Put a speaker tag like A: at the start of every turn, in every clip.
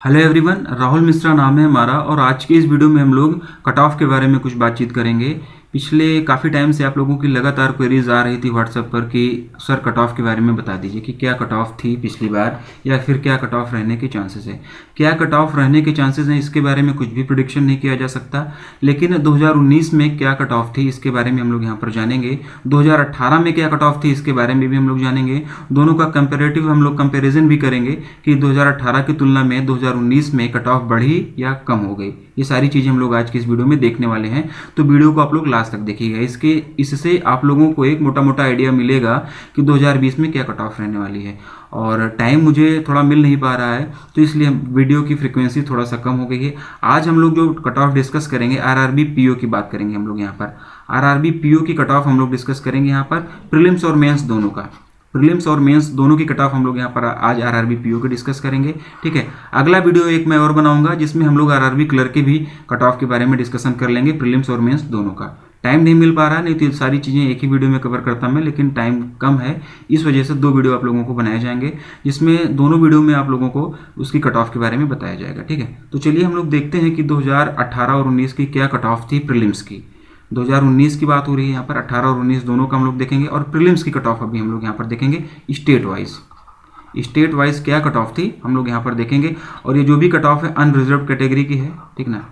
A: Hello everyone, Rahul Mishra नाम है हमारा और आज के इस वीडियो में हम लोग कट ऑफ के बारे में कुछ बातचीत करेंगे। पिछले काफ़ी टाइम से आप लोगों की लगातार क्वेरीज आ रही थी व्हाट्सएप पर कि सर कट ऑफ के बारे में बता दीजिए कि क्या कट ऑफ थी पिछली बार या फिर क्या कट ऑफ रहने के चांसेस है। क्या कट ऑफ रहने के चांसेस हैं इसके बारे में कुछ भी प्रिडिक्शन नहीं किया जा सकता, लेकिन 2019 में क्या कट ऑफ थी इसके बारे में हम लोग यहाँ पर जानेंगे। 2018 में क्या कट ऑफ थी इसके बारे में भी हम लोग जानेंगे। दोनों का कंपेरेटिव हम लोग कंपेरिजन भी करेंगे कि 2018 की तुलना में 2019 में कट ऑफ बढ़ी या कम हो गई। ये सारी चीज़ें हम लोग आज की इस वीडियो में देखने वाले हैं, तो वीडियो को आप लोग लास्ट तक देखिएगा। इससे आप लोगों को एक मोटा मोटा आइडिया मिलेगा कि 2020 में क्या कट ऑफ रहने वाली है। और टाइम मुझे थोड़ा मिल नहीं पा रहा है, तो इसलिए वीडियो की फ्रिक्वेंसी थोड़ा सा कम हो गई है। आज हम लोग जो कट ऑफ डिस्कस करेंगे आरआरबी पीओ की बात करेंगे। हम लोग यहाँ पर आरआरबी पीओ की कट ऑफ हम लोग डिस्कस करेंगे। यहाँ पर प्रीलिम्स और मेंस दोनों का, प्रीलिम्स और मेंस दोनों की कट ऑफ हम लोग यहाँ पर आज आरआरबी पीओ के डिस्कस करेंगे। ठीक है, अगला वीडियो एक मैं और बनाऊंगा जिसमें हम लोग आरआरबी क्लर्क के भी कट ऑफ के बारे में डिस्कशन कर लेंगे, प्रीलिम्स और मेंस दोनों का। टाइम नहीं मिल पा रहा है, नहीं तो सारी चीज़ें एक ही वीडियो में कवर करता मैं, लेकिन टाइम कम है, इस वजह से दो वीडियो आप लोगों को बनाए जाएंगे जिसमें दोनों वीडियो में आप लोगों को उसकी कट ऑफ के बारे में बताया जाएगा। ठीक है, तो चलिए हम लोग देखते हैं कि 2018 और 19 की क्या कट ऑफ थी प्रीलिम्स की। 2019 की बात हो रही है यहाँ पर, 18 और 19 दोनों का हम लोग देखेंगे और प्रीलिम्स की कट ऑफ अभी हम लोग यहाँ पर देखेंगे स्टेट वाइज क्या कट ऑफ थी हम लोग यहाँ पर देखेंगे। और ये जो भी कट ऑफ है अनरिजर्व कैटेगरी की है, ठीक ना,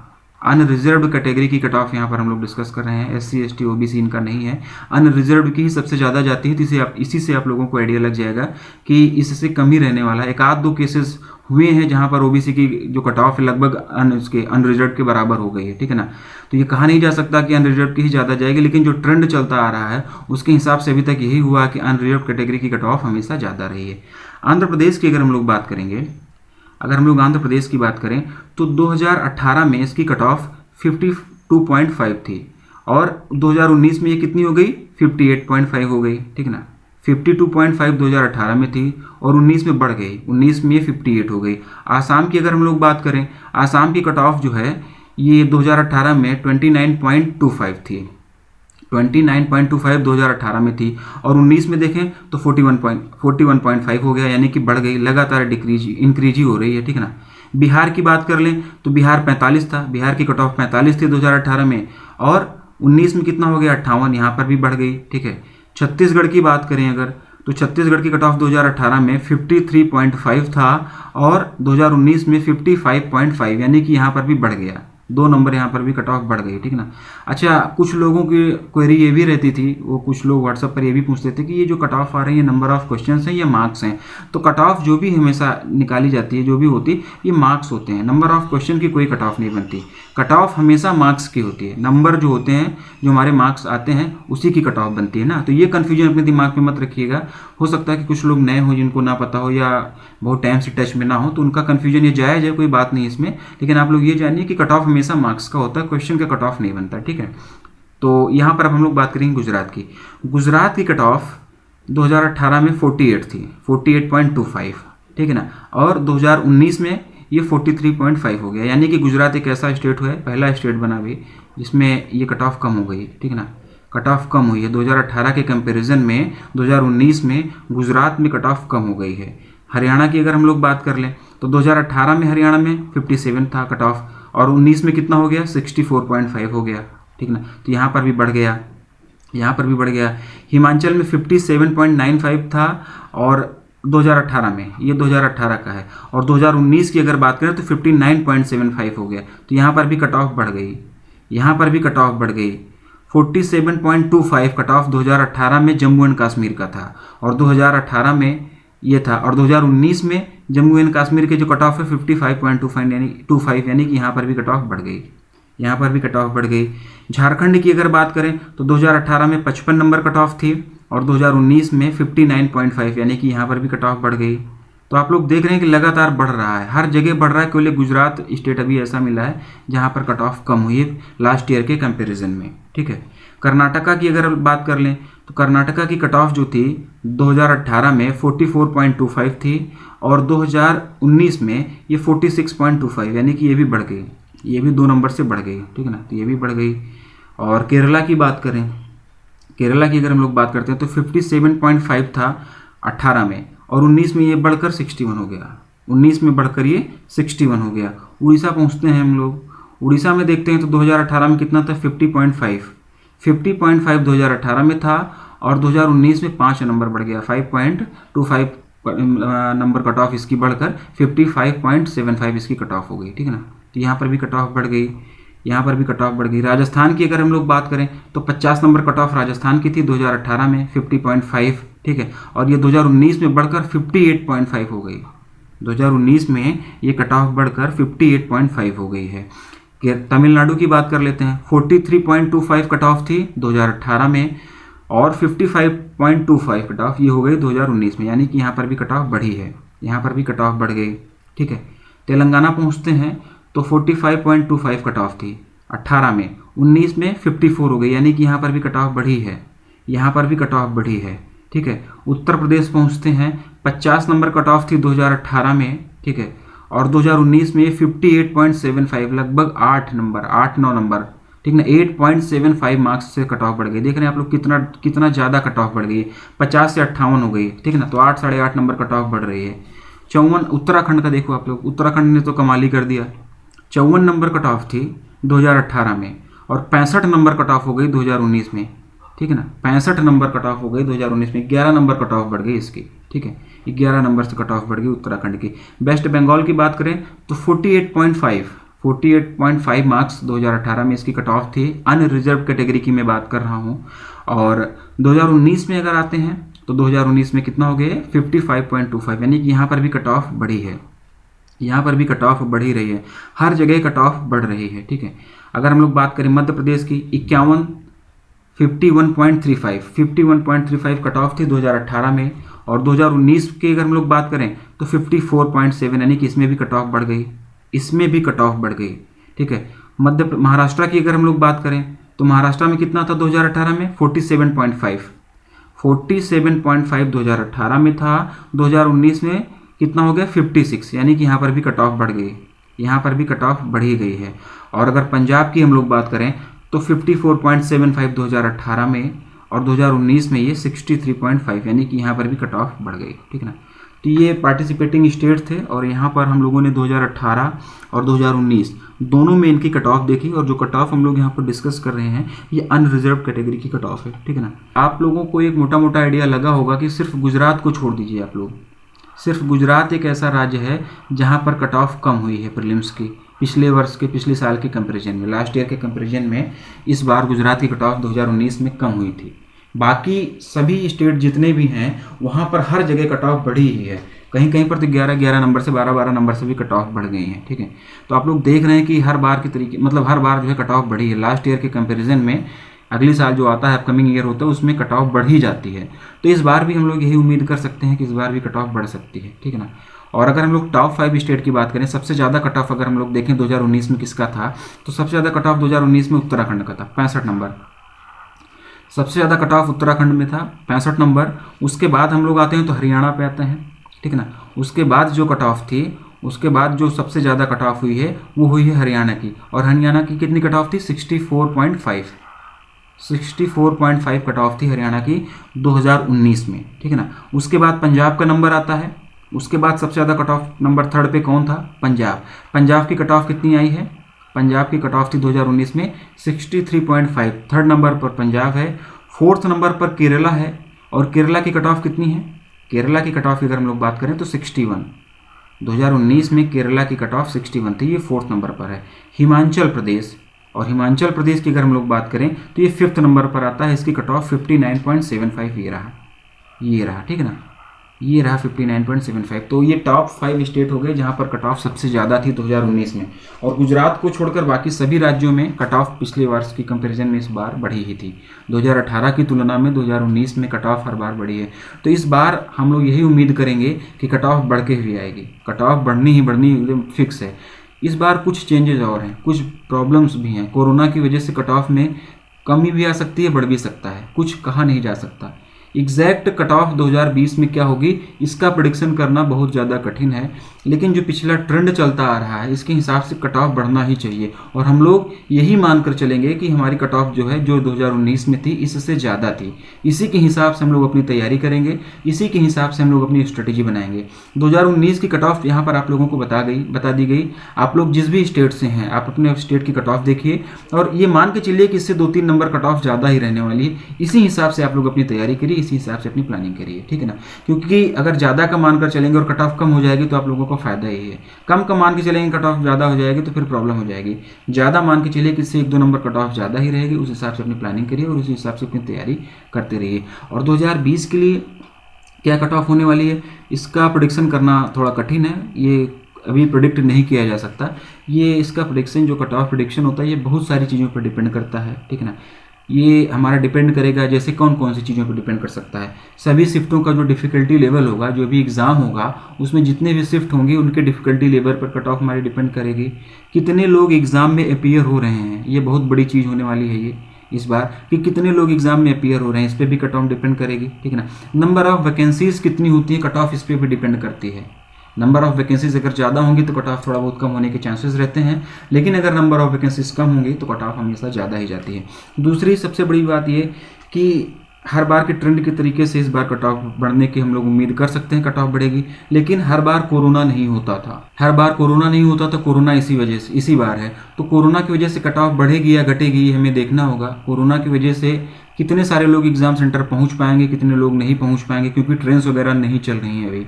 A: अनरिजर्व्ड कैटेगरी की कट ऑफ यहाँ पर हम लोग डिस्कस कर रहे हैं। एससी एसटी ओबीसी इनका नहीं है, अनरिजर्व्ड की ही सबसे ज़्यादा जाती है, तो इसी से आप लोगों को आइडिया लग जाएगा कि इससे कम ही रहने वाला है। एक आध दो केसेस हुए हैं जहाँ पर ओबीसी की जो कट ऑफ है लगभग उसके अनरिजर्व्ड के बराबर हो गई है। ठीक है ना, तो ये कहा नहीं जा सकता कि अनरिजर्व्ड की ही ज़्यादा जाएगी, लेकिन जो ट्रेंड चलता आ रहा है उसके हिसाब से अभी तक यही हुआ कि अनरिजर्व्ड कैटेगरी की कट ऑफ हमेशा ज़्यादा रही है। आंध्र प्रदेश की अगर हम लोग बात करेंगे, अगर हम लोग आंध्र प्रदेश की बात करें तो 2018 में इसकी कट ऑफ 52.5 थी और 2019 में ये कितनी हो गई, 58.5 हो गई। ठीक ना, 52.5 2018 में थी और 19 में बढ़ गई, 19 में ये 58 हो गई। आसाम की अगर हम लोग बात करें, आसाम की कट ऑफ जो है ये 2018 में 29.25 थी, 29.25 2018 में थी और 19 में देखें तो 41.5 हो गया, यानी कि बढ़ गई, लगातार इंक्रीज ही हो रही है। ठीक है ना, बिहार की बात कर लें तो बिहार 45 था, बिहार की कट ऑफ 45 थी 2018 में और 19 में कितना हो गया, 58, यहाँ पर भी बढ़ गई। ठीक है, छत्तीसगढ़ की बात करें अगर तो छत्तीसगढ़ की कट ऑफ 2018 में 53.5 था और 2019 में 55.5, यानी कि यहाँ पर भी बढ़ गया, 2 नंबर यहाँ पर भी कट ऑफ बढ़ गई। ठीक ना, अच्छा, कुछ लोगों की क्वेरी ये भी रहती थी, वो कुछ लोग व्हाट्सएप पर ये भी पूछते थे कि ये जो कट ऑफ आ रही है नंबर ऑफ क्वेश्चंस हैं या मार्क्स हैं। तो कट ऑफ जो भी हमेशा निकाली जाती है, जो भी होती, ये मार्क्स होते हैं, नंबर ऑफ क्वेश्चन की कोई कट ऑफ नहीं बनती। कट ऑफ हमेशा मार्क्स की होती है, नंबर जो होते हैं, जो हमारे मार्क्स आते हैं उसी की कट ऑफ बनती है ना। तो ये कन्फ्यूजन अपने दिमाग में मत रखिएगा। हो सकता है कि कुछ लोग नए हो, जिनको ना पता हो या बहुत टाइम से टच में ना हो, तो उनका कन्फ्यूजन ये जायज़ है, कोई बात नहीं इसमें, लेकिन आप लोग ये जानिए कि कट ऑफ हमेशा मार्क्स का होता है, क्वेश्चन का कट ऑफ नहीं बनता। ठीक है, तो यहाँ पर अब हम लोग बात करेंगे गुजरात की। गुजरात की कट ऑफ 2018 में 48 थी, 48.25। ठीक है ना, और 2019 में ये 43.5 हो गया, यानी कि गुजरात एक ऐसा स्टेट हुआ है, पहला स्टेट बना भी जिसमें ये कट ऑफ कम हो गई। ठीक है ना, कट ऑफ कम हुई है 2018 के कंपैरिजन में, 2019 में गुजरात में कट ऑफ कम हो गई है। हरियाणा की अगर हम लोग बात कर लें तो 2018 में हरियाणा में 57 था कट ऑफ और 19 में कितना हो गया, 64.5 हो गया। ठीक ना, तो यहाँ पर भी बढ़ गया, यहाँ पर भी बढ़ गया। हिमाचल में 57.95 था और 2018 में, ये 2018 का है, और 2019 की अगर बात करें तो 59.75 हो गया, तो यहाँ पर भी कट ऑफ बढ़ गई, यहाँ पर भी कट ऑफ बढ़ गई। 47.25 कट ऑफ 2018 में जम्मू एंड कश्मीर का था और 2018 में ये था, और 2019 में जम्मू एंड कश्मीर के जो कट ऑफ है 55.25 यानी कि यहाँ पर भी कट ऑफ बढ़ गई, यहाँ पर भी कट ऑफ बढ़ गई। झारखंड की अगर बात करें तो 2018 में 55 नंबर कट ऑफ थी और 2019 में 59.5, यानी कि यहाँ पर भी कट ऑफ बढ़ गई। तो आप लोग देख रहे हैं कि लगातार बढ़ रहा है, हर जगह बढ़ रहा है, केवल गुजरात स्टेट अभी ऐसा मिला है जहाँ पर कट ऑफ कम हुई है लास्ट ईयर के कंपैरिजन में। ठीक है, कर्नाटका की अगर बात कर लें तो कर्नाटका की कट ऑफ जो थी 2018 में 44.25 थी और 2019 में ये 46.25, यानी कि ये भी बढ़ गई, ये भी 2 नंबर से बढ़ गई। ठीक है ना, तो ये भी बढ़ गई। और केरला की बात करें, केरला की अगर हम लोग बात करते हैं तो 57.5 था 18 में और 19 में ये बढ़कर 61 हो गया, 19 में बढ़कर ये 61 हो गया। उड़ीसा पहुंचते हैं हम लोग। उड़ीसा में देखते हैं तो 2018 में कितना था 50.5 2018 में था और 2019 में 5 नंबर बढ़ गया 5.25 नंबर कट ऑफ इसकी बढ़कर 55.75 इसकी कट ऑफ हो गई, ठीक है ना। तो यहाँ पर भी कट ऑफ बढ़ गई, यहाँ पर भी कट ऑफ बढ़ गई। राजस्थान की अगर हम लोग बात करें तो 50 नंबर कट ऑफ राजस्थान की थी 2018 में 50.5, ठीक है, और ये 2019 में बढ़कर 58.5 हो गई। 2019 में ये कट ऑफ बढ़कर 58.5 हो गई है। तमिलनाडु की बात कर लेते हैं, 43.25 कट ऑफ थी 2018 में और 55.25 कट ऑफ ये हो गई 2019 में, यानी कि यहाँ पर भी कट ऑफ बढ़ी है, यहाँ पर भी कट ऑफ बढ़ गई, ठीक है। तेलंगाना पहुँचते हैं तो 45.25 कट ऑफ थी 18 में, 19 में 54 हो गई, यानी कि यहाँ पर भी कट ऑफ बढ़ी है, यहाँ पर भी कट ऑफ बढ़ी है, ठीक है। उत्तर प्रदेश पहुँचते हैं, 50 नंबर कट ऑफ थी 2018 में, ठीक है, और 2019 में 58.75 लगभग 8-9 नंबर, ठीक ना, 8.75 मार्क्स से कट ऑफ बढ़ गई। देख रहे हैं आप लोग कितना ज़्यादा कट ऑफ बढ़ गई है, 50 से 58 हो गई, ठीक ना, तो 8-8.5 नंबर कट ऑफ बढ़ रही है। 54 उत्तराखंड का देखो आप लोग, उत्तराखंड ने तो कमाल ही कर दिया, 54 नंबर कट ऑफ थी 2018 में और 65 नंबर कट ऑफ हो गई 2019 में, ठीक है ना, 65 नंबर कट ऑफ हो गई 2019 में, 11 नंबर कट ऑफ बढ़ गई इसकी, ठीक है, 11 नंबर से कट ऑफ बढ़ गई उत्तराखंड की। वेस्ट बंगाल की बात करें तो 48.5 मार्क्स 2018 में इसकी कट ऑफ थी, अनरिजर्व कैटेगरी की मैं बात कर रहा हूँ। और 2019 में अगर आते हैं तो 2019 में कितना हो गया 55.25, यानी कि यहाँ पर भी कट ऑफ बढ़ी है, यहाँ पर भी कट ऑफ बढ़ ही रही है, हर जगह कट ऑफ बढ़ रही है, ठीक है। अगर हम लोग बात करें मध्य प्रदेश की 51.35 कट ऑफ थी 2018 में और 2019 की अगर हम लोग बात करें तो 54.7, यानी कि इसमें भी कट ऑफ बढ़ गई, इसमें भी कट ऑफ बढ़ गई, ठीक है। महाराष्ट्र की अगर हम लोग बात करें तो महाराष्ट्र में कितना था 2018 में 47.5 2018 में था, 2019 में कितना हो गया 56, यानी कि यहाँ पर भी कट ऑफ बढ़ गई, यहाँ पर भी कट ऑफ बढ़ी गई है। और अगर पंजाब की हम लोग बात करें तो 54.75 2018 में और 2019 में ये 63.5, यानी कि यहाँ पर भी कट ऑफ बढ़ गई, ठीक है ना। तो ये पार्टिसिपेटिंग स्टेट थे और यहाँ पर हम लोगों ने 2018 और 2019 दोनों में इनकी कट ऑफ देखी और जो कट ऑफ हम लोग यहाँ पर डिस्कस कर रहे हैं ये अनरिजर्व कैटेगरी की कट ऑफ है, ठीक है ना। आप लोगों को एक मोटा मोटा आइडिया लगा होगा कि सिर्फ गुजरात को छोड़ दीजिए आप लोग, सिर्फ गुजरात एक ऐसा राज्य है जहाँ पर कट ऑफ कम हुई है प्रीलिम्स की, पिछले साल के कंपैरिजन में, लास्ट ईयर के कंपैरिजन में इस बार गुजरात की कट ऑफ 2019 में कम हुई थी। बाकी सभी स्टेट जितने भी हैं वहाँ पर हर जगह कट ऑफ बढ़ी ही है, कहीं कहीं पर तो 11 नंबर से 12 नंबर से भी कट ऑफ बढ़ गई हैं, ठीक है। तो आप लोग देख रहे हैं कि हर बार के तरीके मतलब हर बार जो है कट ऑफ बढ़ी है, लास्ट ईयर के कंपैरिजन में अगले साल जो आता है अपकमिंग ईयर होता है उसमें कट ऑफ बढ़ ही जाती है। तो इस बार भी हम लोग यही उम्मीद कर सकते हैं कि इस बार भी कट ऑफ बढ़ सकती है, ठीक है ना। और अगर हम लोग टॉप 5 स्टेट की बात करें, सबसे ज़्यादा कट ऑफ अगर हम लोग देखें 2019 में किसका था तो सबसे ज़्यादा कट ऑफ 2019 में उत्तराखंड का था 65 नंबर, सबसे ज़्यादा कट ऑफ उत्तराखंड में था 65 नंबर। उसके बाद हम लोग आते हैं तो हरियाणा पे आते हैं, ठीक है ना। उसके बाद जो कट ऑफ थी, उसके बाद जो सबसे ज़्यादा कट ऑफ हुई है वो हुई है हरियाणा की, और हरियाणा की कितनी कट ऑफ थी 64.5 कट ऑफ थी हरियाणा की 2019 में, ठीक है ना। उसके बाद पंजाब का नंबर आता है, उसके बाद सबसे ज़्यादा कट ऑफ नंबर 3rd पे कौन था पंजाब की कट ऑफ कितनी आई है, पंजाब की कट ऑफ थी 2019 में 63.5, 3rd नंबर पर पंजाब है। 4th नंबर पर केरला है और केरला की कट ऑफ कितनी है, केरला की कट ऑफ की अगर हम लोग बात करें तो 61, 2019 में केरला की कट ऑफ 61 थी, ये 4th नंबर पर है। हिमाचल प्रदेश, और हिमाचल प्रदेश की अगर हम लोग बात करें तो ये 5th नंबर पर आता है, इसकी कट ऑफ 59.75 ये रहा, ठीक है ना, ये रहा 59.75। तो ये टॉप 5 स्टेट हो गए जहाँ पर कट ऑफ सबसे ज़्यादा थी 2019 में, और गुजरात को छोड़कर बाकी सभी राज्यों में कट ऑफ पिछले वर्ष की कंपैरिजन में इस बार बढ़ी ही थी। 2018 की तुलना में 2019 में कट ऑफ हर बार बढ़ी है। तो इस बार हम लोग यही उम्मीद करेंगे कि कट ऑफ बढ़ के ही आएगी, कट ऑफ बढ़नी एकदम फिक्स है। इस बार कुछ चेंजेस और हैं, कुछ प्रॉब्लम्स भी हैं, कोरोना की वजह से कट ऑफ में कमी भी आ सकती है, बढ़ भी सकता है, कुछ कहा नहीं जा सकता। एग्जैक्ट कट ऑफ 2020 में क्या होगी इसका प्रेडिक्शन करना बहुत ज़्यादा कठिन है, लेकिन जो पिछला ट्रेंड चलता आ रहा है इसके हिसाब से कट ऑफ बढ़ना ही चाहिए। और हम लोग यही मानकर चलेंगे कि हमारी कट ऑफ जो है जो 2019 में थी इससे ज़्यादा थी। इसी के हिसाब से हम लोग अपनी तैयारी करेंगे, इसी के हिसाब से हम लोग अपनी स्ट्रेटेजी बनाएंगे। 2019 की कट ऑफ यहाँ पर आप लोगों को बता दी गई। आप लोग जिस भी स्टेट से हैं आप अपने स्टेट की कट ऑफ देखिए और ये मान के चलिए कि इससे 2-3 नंबर कट ऑफ ज़्यादा ही रहने वाली है। इसी हिसाब से आप लोग अपनी तैयारी करिए, इसी हिसाब से अपनी प्लानिंग करिए, ठीक है ना। क्योंकि अगर ज़्यादा का मानकर चलेंगे और कट ऑफ कम हो जाएगी तो आप लोगों को फायदा ही है। कम का मान के चलेंगे कट ऑफ ज़्यादा हो जाएगी तो फिर प्रॉब्लम हो जाएगी। ज़्यादा मान के चलिए कि इससे 1-2 नंबर कट ऑफ ज़्यादा ही रहेगी, उस हिसाब से अपनी प्लानिंग करिए और उसी हिसाब से अपनी तैयारी करते रहिए। और 2020 के लिए क्या कट ऑफ होने वाली है इसका प्रेडिक्शन करना थोड़ा कठिन है, ये अभी प्रेडिक्ट नहीं किया जा सकता। ये इसका प्रेडिक्शन जो कट ऑफ प्रेडिक्शन होता है ये बहुत सारी चीज़ों पर डिपेंड करता है, ठीक है ना। ये हमारा डिपेंड करेगा जैसे कौन कौन सी चीज़ों पर डिपेंड कर सकता है। सभी शिफ्टों का जो डिफ़िकल्टी लेवल होगा, जो भी एग्ज़ाम होगा उसमें जितने भी शिफ्ट होंगे उनके डिफ़िकल्टी लेवल पर कट ऑफ हमारी डिपेंड करेगी। कितने लोग एग्ज़ाम में अपीयर हो रहे हैं, ये बहुत बड़ी चीज़ होने वाली है ये इस बार, कि कितने लोग एग्जाम में अपीयर हो रहे हैं इस पर भी कट ऑफ डिपेंड करेगी, ठीक है ना। नंबर ऑफ वैकेंसीज कितनी होती है कट ऑफ इस पर भी डिपेंड करती है। नंबर ऑफ वैकेंसीज अगर ज़्यादा होंगी तो कट ऑफ थोड़ा बहुत कम होने के चांसेस रहते हैं, लेकिन अगर नंबर ऑफ वैकेंसीज कम होंगी तो कट ऑफ हमेशा ज़्यादा ही जाती है। दूसरी सबसे बड़ी बात ये कि हर बार के ट्रेंड के तरीके से इस बार कट ऑफ बढ़ने की हम लोग उम्मीद कर सकते हैं, कट ऑफ बढ़ेगी। लेकिन हर बार कोरोना नहीं होता था, कोरोना इसी बार है। तो कोरोना की वजह से कट ऑफ बढ़ेगी या घटेगी हमें देखना होगा। कोरोना की वजह से कितने सारे लोग एग्जाम सेंटर पहुंच पाएंगे, कितने लोग नहीं पहुंच पाएंगे, क्योंकि ट्रेन वगैरह नहीं चल रही हैं अभी।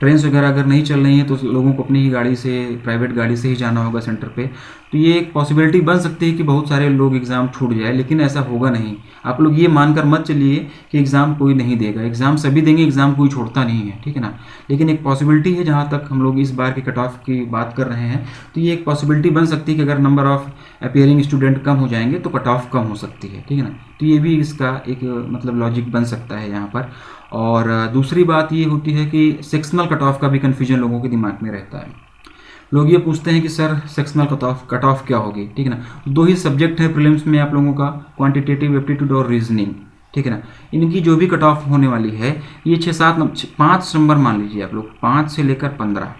A: ट्रेन्स वगैरह अगर नहीं चल रही हैं तो लोगों को अपनी ही गाड़ी से, प्राइवेट गाड़ी से ही जाना होगा सेंटर पे। तो ये एक पॉसिबिलिटी बन सकती है कि बहुत सारे लोग एग्ज़ाम छूट जाए, लेकिन ऐसा होगा नहीं। आप लोग ये मानकर मत चलिए कि एग्ज़ाम कोई नहीं देगा, एग्ज़ाम सभी देंगे, एग्ज़ाम कोई छोड़ता नहीं है, ठीक है ना। लेकिन एक पॉसिबिलिटी है, जहाँ तक हम लोग इस बार के कट ऑफ की बात कर रहे हैं तो ये एक पॉसिबिलिटी बन सकती है कि अगर नंबर ऑफ अपीयरिंग स्टूडेंट कम हो जाएंगे तो कट ऑफ कम हो सकती है, ठीक है ना। तो ये भी इसका एक मतलब लॉजिक बन सकता है यहाँ पर। और दूसरी बात ये होती है कि सेक्शनल कट ऑफ का भी कन्फ्यूजन लोगों के दिमाग में रहता है। लोग ये पूछते हैं कि सर सेक्शनल कट ऑफ क्या होगी, ठीक है ना। 2 ही सब्जेक्ट है प्रीलिम्स में आप लोगों का, क्वांटिटेटिव एप्टीट्यूड और रीजनिंग, ठीक है ना। इनकी जो भी कट ऑफ होने वाली है ये 5 नंबर मान लीजिए आप लोग, 5 से लेकर 15,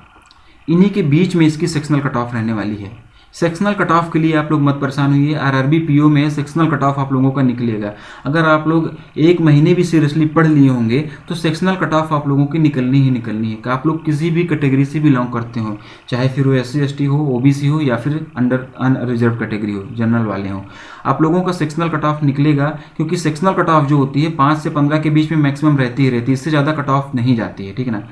A: इन्हीं के बीच में इसकी सेक्शनल कट ऑफ रहने वाली है। सेक्शनल कट ऑफ के लिए आप लोग मत परेशान होइए, आरआरबी पीओ में सेक्शनल कट ऑफ आप लोगों का निकलेगा। अगर आप लोग 1 महीने भी सीरियसली पढ़ लिए होंगे तो सेक्शनल कट ऑफ आप लोगों की निकलनी ही निकलनी है। कि आप लोग किसी भी कैटेगरी से बिलोंग करते हो, चाहे फिर वो SC ST हो, OBC हो या फिर अंडर अनरिजर्व कैटेगरी हो, जनरल वाले हो, आप लोगों का सेक्शनल कट ऑफ निकलेगा। क्योंकि सेक्शनल कट ऑफ जो होती है 5 से 15 के बीच में मैक्सिमम रहती है, इससे ज़्यादा कट ऑफ नहीं जाती है, ठीक है ना।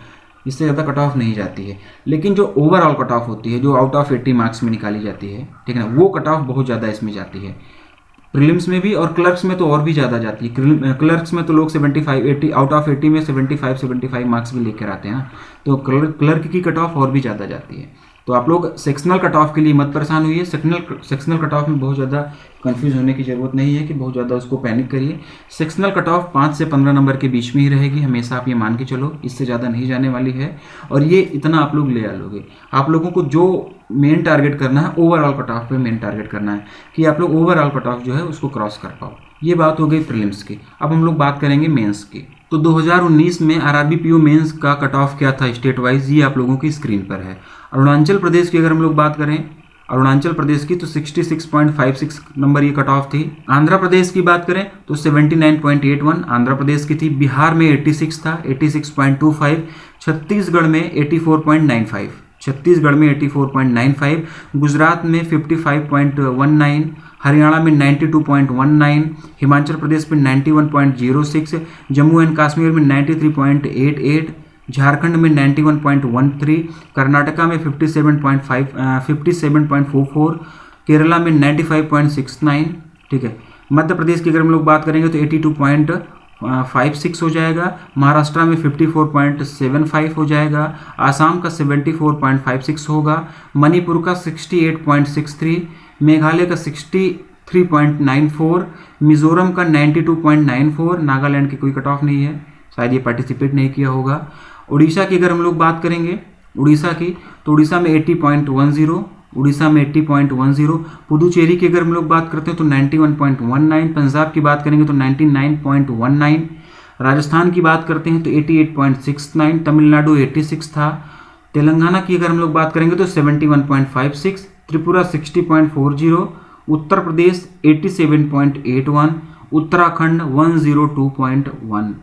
A: इससे ज़्यादा कट ऑफ नहीं जाती है। लेकिन जो ओवरऑल कट ऑफ होती है, जो आउट ऑफ 80 मार्क्स में निकाली जाती है, ठीक है ना, वो कट ऑफ बहुत ज़्यादा इसमें जाती है। प्रीलिम्स में भी और क्लर्क्स में तो और भी ज़्यादा जाती है। क्लर्क्स में तो लोग 75-80 आउट ऑफ 80 में 75 मार्क्स भी लेकर आते हैं ना। तो क्लर्क की कट ऑफ और भी ज़्यादा जाती है। तो आप लोग सेक्शनल कट ऑफ के लिए मत परेशान होइए। सेक्शनल कट ऑफ में बहुत ज़्यादा कंफ्यूज होने की ज़रूरत नहीं है कि बहुत ज़्यादा उसको पैनिक करिए। सेक्शनल कट ऑफ 5 से 15 नंबर के बीच में ही रहेगी हमेशा, आप ये मान के चलो, इससे ज़्यादा नहीं जाने वाली है। और ये इतना आप लोग ले आ लोगे। आप लोगों को जो मेन टारगेट करना है ओवरऑल कट ऑफ पे मेन टारगेट करना है कि आप लोग ओवरऑल कट ऑफ जो है उसको क्रॉस कर पाओ। ये बात हो गई प्रीलिम्स की। अब हम लोग बात करेंगे मेंस की। तो 2019 में आरआरबी पीओ मेंस का कट ऑफ क्या था स्टेट वाइज, ये आप लोगों की स्क्रीन पर है। अरुणाचल प्रदेश की अगर हम लोग बात करें, अरुणाचल प्रदेश की, तो 66.56 नंबर ये कट ऑफ थी। आंध्र प्रदेश की बात करें तो 79.81 आंध्र प्रदेश की थी। बिहार में 86 था, 86.25। छत्तीसगढ़ में 84.95, छत्तीसगढ़ में 84.95। गुजरात में 55.19, हरियाणा में 92.19, हिमाचल प्रदेश में 91.06, जम्मू एंड कश्मीर में 93.88, झारखंड में 91.13, कर्नाटका में 57.44, केरला में 95.69, ठीक है। मध्य प्रदेश की अगर हम लोग बात करेंगे तो 82.56 हो जाएगा। महाराष्ट्र में 54.75 हो जाएगा। आसाम का 74.56 होगा। मणिपुर का 68.63, मेघालय का 63.94, मिजोरम का 92.94। नागालैंड की कोई कट ऑफ नहीं है, शायद ये पार्टिसिपेट नहीं किया होगा। उड़ीसा की अगर हम लोग बात करेंगे, उड़ीसा की, तो उड़ीसा में 80.10, उड़ीसा में 80.10। पुदुचेरी की अगर हम लोग बात करते हैं तो 91.19। पंजाब की बात करेंगे तो 99.19। राजस्थान की बात करते हैं तो 88.69, तमिलनाडु 86 था, तेलंगाना की अगर हम लोग बात करेंगे तो 71.56, त्रिपुरा 60.40, उत्तर प्रदेश 87.81, उत्तराखंड 102.81।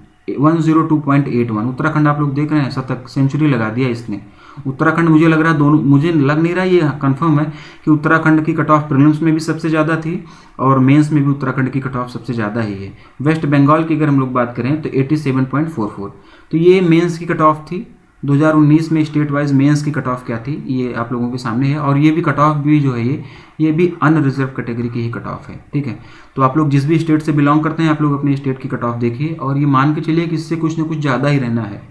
A: उत्तराखंड आप लोग देख रहे हैं, शतक सेंचुरी लगा दिया इसने। उत्तराखंड मुझे लग रहा दोनों, मुझे लग नहीं रहा, ये कंफर्म है कि उत्तराखंड की कट ऑफ प्रीलिम्स में भी सबसे ज़्यादा थी और मेंस में भी उत्तराखंड की कट ऑफ सबसे ज़्यादा ही है। वेस्ट बंगाल की अगर हम लोग बात करें तो 87.44। तो ये मेंस की कट ऑफ थी 2019 में। स्टेट वाइज मेंस की कट ऑफ क्या थी ये आप लोगों के सामने है, और ये भी कट ऑफ भी जो है ये भी अनरिजर्व कैटेगरी की ही कट ऑफ है, ठीक है। तो आप लोग जिस भी स्टेट से बिलोंग करते हैं आप लोग अपने स्टेट की कट ऑफ देखिए और ये मान के चलिए कि इससे कुछ ना कुछ ज़्यादा ही रहना है।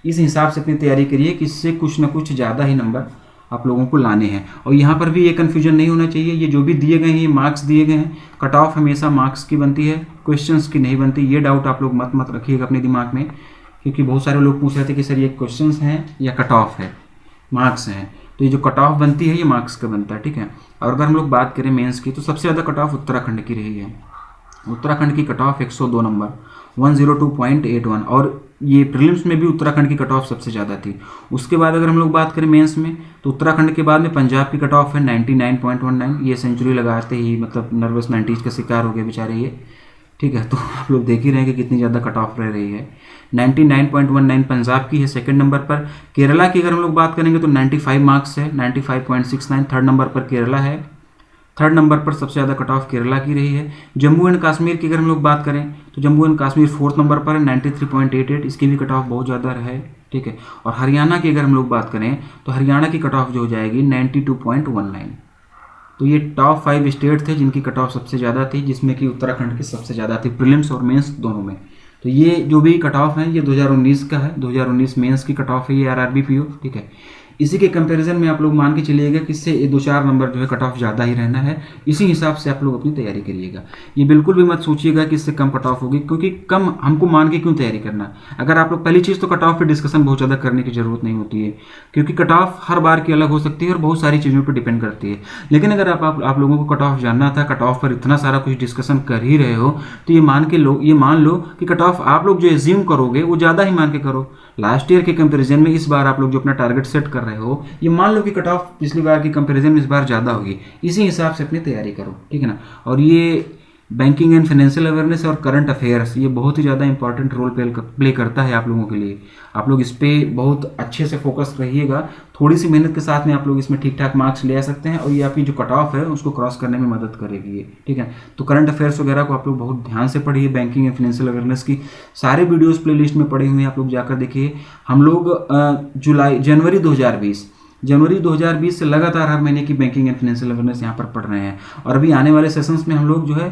A: इस हिसाब से अपनी तैयारी करिए कि इससे कुछ ना कुछ ज़्यादा ही नंबर आप लोगों को लाने हैं। और यहाँ पर भी ये कन्फ्यूजन नहीं होना चाहिए, ये जो भी दिए गए हैं ये मार्क्स दिए गए हैं, कट ऑफ हमेशा मार्क्स की बनती है, क्वेश्चंस की नहीं बनती। ये डाउट आप लोग मत रखिएगा अपने दिमाग में, क्योंकि बहुत सारे लोग पूछ रहे थे कि सर ये क्वेश्चंस हैं या कट ऑफ है, मार्क्स हैं। तो ये जो कट ऑफ बनती है ये मार्क्स का बनता है, ठीक है। और अगर हम लोग बात करें मेंस की तो सबसे ज़्यादा कट ऑफ उत्तराखंड की रही है। उत्तराखंड की कट ऑफ 102 नंबर 102.81, और ये प्रीलिम्स में भी उत्तराखंड की कट ऑफ सबसे ज़्यादा थी। उसके बाद अगर हम लोग बात करें मेंस में तो उत्तराखंड के बाद में पंजाब की कट ऑफ है 99.19। ये सेंचुरी लगाते ही मतलब नर्वस 90s का शिकार हो गए बेचारे ये, ठीक है। तो आप लोग देख ही रहे हैं कि कितनी ज़्यादा कट ऑफ रह रही है। 99.19 पंजाब की है सेकंड नंबर पर। केरला की अगर हम लोग बात करेंगे तो 95 मार्क्स है, 95.69 थर्ड नंबर पर केरला है। थर्ड नंबर पर सबसे ज़्यादा कट ऑफ केरला की रही है। जम्मू एंड कश्मीर की अगर हम लोग बात करें तो Jammu and Kashmir fourth number पर है 93.88, इसकी भी कट ऑफ बहुत ज़्यादा है, ठीक है। और हरियाणा की अगर हम लोग बात करें तो हरियाणा की कट ऑफ जो हो जाएगी 92.19। तो ये टॉप 5 स्टेट थे जिनकी कट ऑफ सबसे ज़्यादा थी, जिसमें कि उत्तराखंड की सबसे ज़्यादा थी प्रीलिम्स और मेंस दोनों में। तो ये जो भी कट ऑफ है ये 2019 का है, 2019 मेंस की कट ऑफ है ये आरआरबी पीओ, ठीक है। इसी के कंपैरिजन में आप लोग मान के चलिएगा कि इससे 2-4 नंबर जो है कट ऑफ ज़्यादा ही रहना है। इसी हिसाब से आप लोग अपनी तैयारी करिएगा। ये बिल्कुल भी मत सोचिएगा कि इससे कम कट ऑफ होगी, क्योंकि कम हमको मान के क्यों तैयारी करना। अगर आप लोग पहली चीज़ तो कट ऑफ पे डिस्कशन बहुत ज़्यादा करने की ज़रूरत नहीं होती है, क्योंकि कट ऑफ हर बार की अलग हो सकती है और बहुत सारी चीज़ों पर डिपेंड करती है। लेकिन अगर आप लोगों को कट ऑफ जानना था, कट ऑफ पर इतना सारा कुछ डिस्कशन कर ही रहे हो, तो ये मान लो कि कट ऑफ आप लोग जो एज्यूम करोगे वो ज़्यादा ही मान के करो। लास्ट ईयर के कंपैरिजन में इस बार आप लोग जो अपना टारगेट सेट कर रहे हो ये मान लो कि कट ऑफ पिछली बार की कंपैरिजन में इस बार ज़्यादा होगी। इसी हिसाब से अपनी तैयारी करो, ठीक है ना। और ये बैंकिंग एंड फाइनेंशियल अवेयरनेस और करंट अफेयर्स ये बहुत ही ज़्यादा इंपॉर्टेंट रोल प्ले करता है आप लोगों के लिए। आप लोग इस पर बहुत अच्छे से फोकस रहिएगा। थोड़ी सी मेहनत के साथ में आप लोग इसमें ठीक ठाक मार्क्स ले आ सकते हैं और ये आपकी जो कट ऑफ है उसको क्रॉस करने में मदद करेगी ये, ठीक है। तो करंट अफेयर्स वगैरह को आप लोग बहुत ध्यान से पढ़िए। बैंकिंग एंड फाइनेंशियल अवेयरनेस की सारे वीडियोस प्लेलिस्ट में पड़े हुए हैं, आप लोग जाकर देखिए। हम लोग जनवरी 2020 से लगातार हर महीने की बैंकिंग एंड फाइनेंशियल अवेयरनेस यहाँ पर पढ़ रहे हैं। और अभी आने वाले सेशंस में हम लोग जो है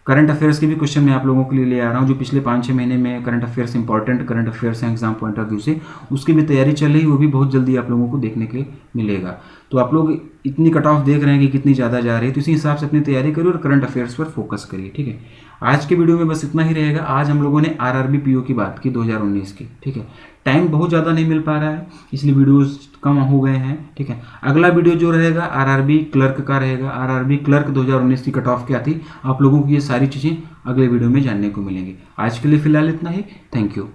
A: करंट अफेयर्स के भी क्वेश्चन मैं आप लोगों के लिए ले आ रहा हूँ, जो पिछले 5-6 महीने में current affairs important current affairs हैं एग्जाम पॉइंट ऑफ व्यू से, उसकी भी तैयारी चल रही है। वो भी बहुत जल्दी आप लोगों को देखने के मिलेगा। तो आप लोग इतनी कट ऑफ देख रहे हैं कि कितनी ज़्यादा जा रही है, तो इसी हिसाब से अपनी तैयारी करिए और करंट अफेयर्स पर फोकस करिए, ठीक है। आज के वीडियो में बस इतना ही रहेगा। आज हम लोगों ने आरआरबी पीओ की बात की 2019 की, ठीक है। टाइम बहुत ज़्यादा नहीं मिल पा रहा है इसलिए वीडियोस कम हो गए हैं, ठीक है। अगला वीडियो जो रहेगा आरआरबी क्लर्क का रहेगा। आरआरबी क्लर्क 2019 की कट ऑफ क्या थी, आप लोगों को ये सारी चीज़ें अगले वीडियो में जानने को मिलेंगी। आज के लिए फिलहाल इतना ही। Thank you.